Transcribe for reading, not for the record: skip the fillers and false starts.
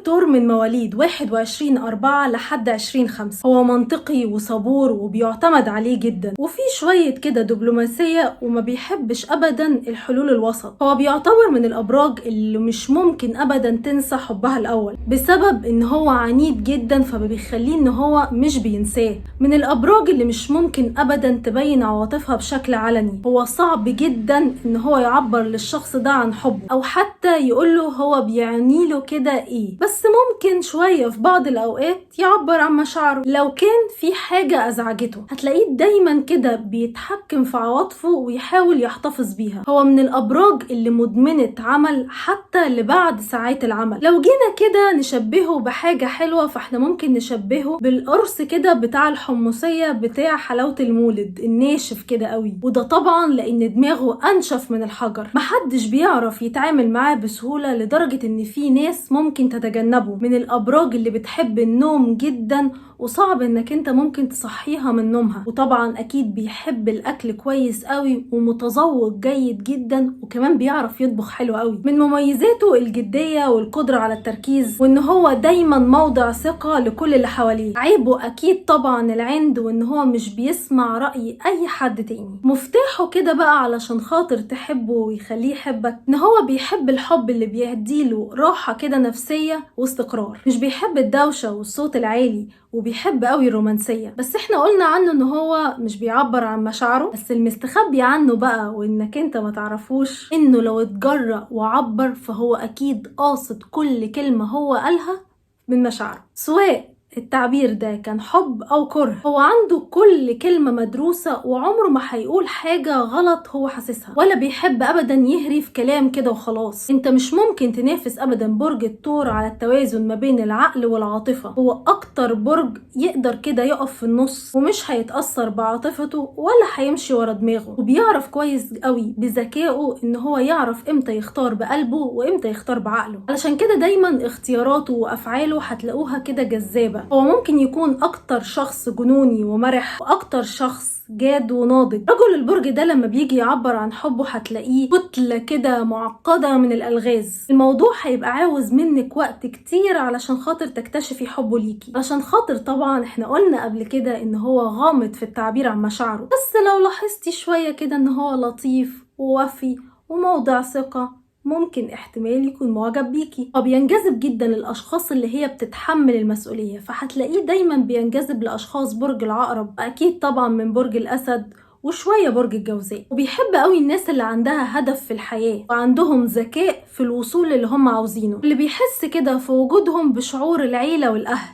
الثور من مواليد 21/4 لحد 20/5. هو منطقي وصبور وبيعتمد عليه جدا، وفي شوية كده دبلوماسية وما بيحبش أبدا الحلول الوسط. هو بيعتبر من الأبراج اللي مش ممكن أبدا تنسى حبها الأول، بسبب إن هو عنيد جدا فبيخليه إن هو مش بينساه. من الأبراج اللي مش ممكن أبدا تبين عواطفها بشكل علني. هو صعب جدا إن هو يعبر للشخص ده عن حبه، أو حتى يقوله هو بيعني له كده إيه، بس ممكن شوية في بعض الأوقات يعبر عن مشاعره. لو كان في حاجة أزعجته هتلاقيه دايما كده بيتحكم في عواطفه ويحاول يحتفظ بيها. هو من الأبراج اللي مدمنة عمل حتى لبعد ساعات العمل. لو جينا كده نشبهه بحاجة حلوة فاحنا ممكن نشبهه بالقرص كده بتاع الحمصية بتاع حلاوة المولد الناشف كده قوي، وده طبعا لأن دماغه أنشف من الحجر. محدش بيعرف يتعامل معاه بسهولة لدرجة إن في ناس ممكن تتجنبه. من الأبراج اللي بتحب النوم جدا وصعب انك انت ممكن تصحيها من نومها. وطبعا اكيد بيحب الاكل كويس قوي ومتذوق جيد جدا، وكمان بيعرف يطبخ حلو قوي. من مميزاته الجدية والقدرة على التركيز، وان هو دايما موضع ثقة لكل اللي حواليه. عيبه اكيد طبعا العند، وان هو مش بيسمع رأي اي حد تاني. مفتاحه كده بقى علشان خاطر تحبه ويخليه يحبك، ان هو بيحب الحب اللي بيهديله راحة كده نفسية واستقرار. مش بيحب الدوشة والصوت العالي، وبيحب قوي الرومانسية. بس احنا قلنا عنه ان هو مش بيعبر عن مشاعره. بس المستخبي عنه بقى وانك انت ما تعرفوش، انه لو اتجرأ وعبر فهو اكيد قاصد كل كلمة هو قالها من مشاعره، سواء التعبير ده كان حب او كره. هو عنده كل كلمة مدروسة، وعمره ما هيقول حاجة غلط هو حاسسها، ولا بيحب ابدا يهري في كلام كده وخلاص. انت مش ممكن تنافس ابدا برج الثور على التوازن ما بين العقل والعاطفة. هو اكتر برج يقدر كده يقف في النص، ومش هيتأثر بعاطفته ولا هيمشي ورا دماغه. وبيعرف كويس قوي بذكائه ان هو يعرف امتى يختار بقلبه وامتى يختار بعقله. علشان كده دايما اختياراته وافعاله هتلاقوها كده جذابة. هو ممكن يكون اكتر شخص جنوني ومرح، واكتر شخص جاد وناضج. رجل البرج ده لما بيجي يعبر عن حبه هتلاقيه كتلة كده معقدة من الألغاز. الموضوع هيبقى عاوز منك وقت كتير علشان خاطر تكتشفي حبه ليكي، علشان خاطر طبعا احنا قلنا قبل كده ان هو غامض في التعبير عن مشاعره. بس لو لاحظتي شوية كده ان هو لطيف ووفي وموضع ثقة، ممكن احتمال يكون معجب بيكي. وبينجذب جدا للاشخاص اللي هي بتتحمل المسؤولية، فهتلاقيه دايما بينجذب لاشخاص برج العقرب، اكيد طبعا من برج الاسد وشوية برج الجوزاء. وبيحب قوي الناس اللي عندها هدف في الحياة وعندهم ذكاء في الوصول اللي هم عاوزينه، اللي بيحس كده في وجودهم بشعور العيلة والاهل.